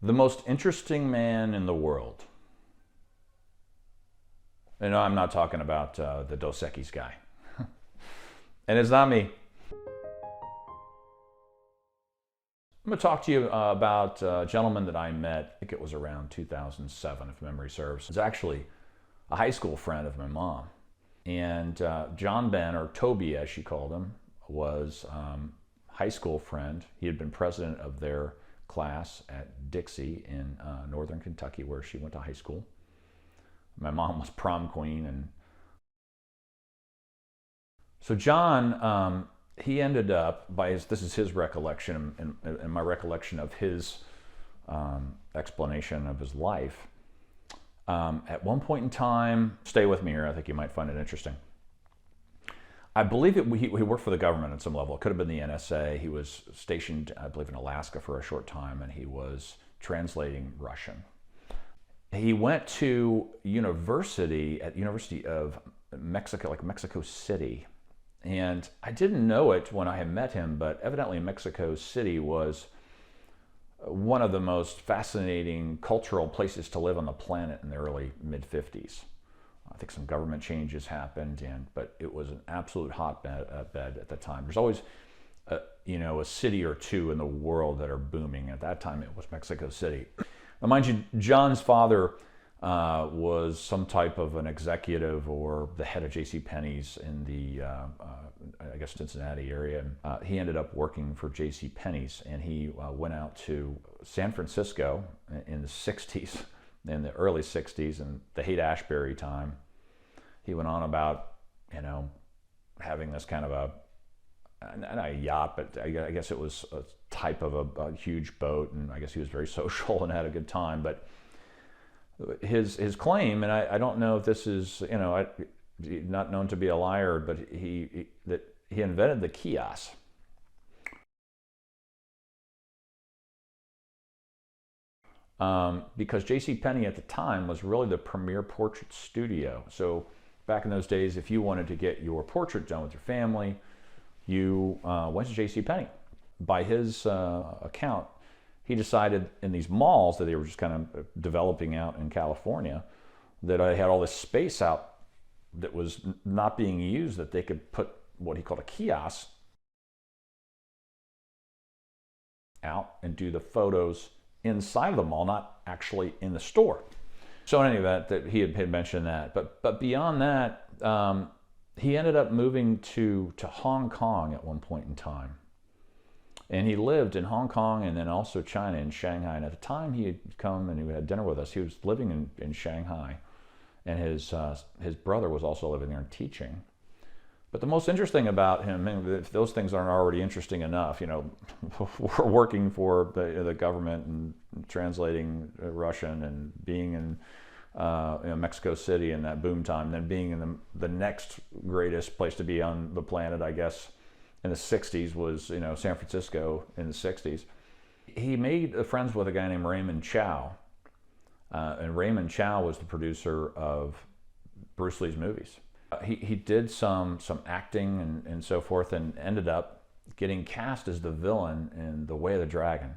The most interesting man in the world. And no, I'm not talking about the Dos Equis guy. And it's not me. I'm going to talk to you about a gentleman that I met, I think it was around 2007, if memory serves. It's actually a high school friend of my mom. And John Benn, or Toby as she called him, was a high school friend. He had been president of their class at Dixie in northern Kentucky, where she went to high school. My mom was prom queen. And so John, he ended up, this is his recollection and my recollection of his explanation of his life. At one point in time, stay with me here, I think you might find it interesting. I believe he worked for the government at some level. It could have been the NSA. He was stationed, I believe, in Alaska for a short time, and he was translating Russian. He went to university at University of Mexico, like Mexico City. And I didn't know it when I had met him, but evidently Mexico City was one of the most fascinating cultural places to live on the planet in the early mid-50s. I think some government changes happened, but it was an absolute hotbed at the time. There's always a city or two in the world that are booming. At that time, it was Mexico City. Now, mind you, John's father was some type of an executive or the head of J.C. Penney's in the, I guess, Cincinnati area. He ended up working for J.C. Penney's, and he went out to San Francisco in the 60s, in the early 60s, and the Haight-Ashbury time. He went on about, having this kind of not a yacht, but I guess it was a type of a huge boat, and I guess he was very social and had a good time. But his claim, and I don't know if this is, not known to be a liar, but he invented the kiosk. Because J.C. Penney at the time was really the premier portrait studio. So back in those days, if you wanted to get your portrait done with your family, you went to J.C. Penney. By his account, he decided in these malls that they were just kind of developing out in California, that I had all this space out that was not being used, that they could put what he called a kiosk out and do the photos inside of the mall, not actually in the store. So in any event, that he had mentioned that. But beyond that, he ended up moving to Hong Kong at one point in time. And he lived in Hong Kong and then also China, in Shanghai. And at the time he had come and he had dinner with us, he was living in Shanghai. And his brother was also living there and teaching. But the most interesting about him, if those things aren't already interesting enough, we're working for the government and translating Russian and being in Mexico City in that boom time, then being in the next greatest place to be on the planet, I guess, in the 60s was, San Francisco in the 60s. He made friends with a guy named Raymond Chow. And Raymond Chow was the producer of Bruce Lee's movies. He did some acting and so forth, and ended up getting cast as the villain in The Way of the Dragon.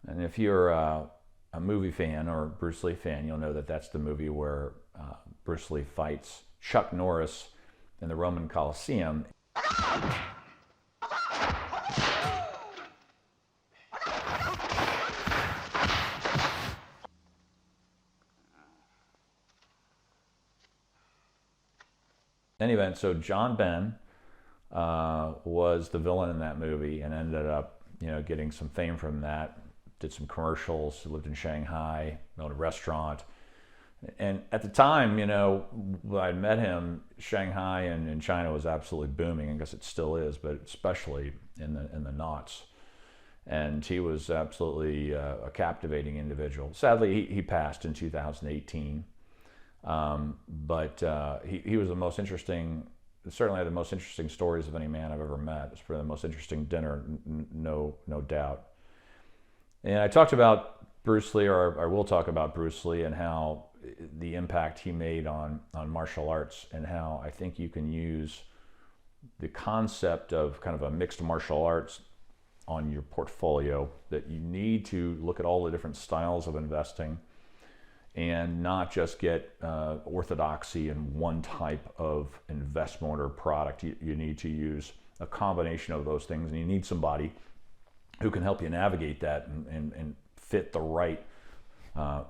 And if you're a movie fan or a Bruce Lee fan, you'll know that that's the movie where Bruce Lee fights Chuck Norris in the Roman Colosseum. In any event, so John Benn was the villain in that movie and ended up, getting some fame from that. Did some commercials. He lived in Shanghai, owned a restaurant. And at the time, when I met him, Shanghai and China was absolutely booming. I guess it still is, but especially in the noughts. And he was absolutely a captivating individual. Sadly, he passed in 2018. But he was the most interesting, certainly had the most interesting stories of any man I've ever met. It's probably the most interesting dinner, no doubt. And I talked about Bruce Lee, or I will talk about Bruce Lee, and how the impact he made on martial arts, and how I think you can use the concept of kind of a mixed martial arts on your portfolio, that you need to look at all the different styles of investing and not just get orthodoxy in one type of investment or product. You need to use a combination of those things, and you need somebody who can help you navigate that and fit the right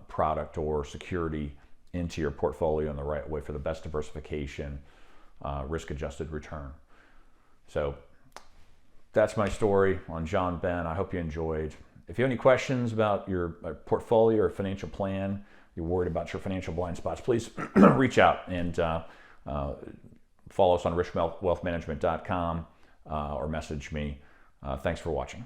product or security into your portfolio in the right way for the best diversification, risk-adjusted return. So that's my story on Jon Benn. I hope you enjoyed. If you have any questions about your portfolio or financial plan, you're worried about your financial blind spots, please reach out and follow us on richwealthmanagement.com or message me. Thanks for watching.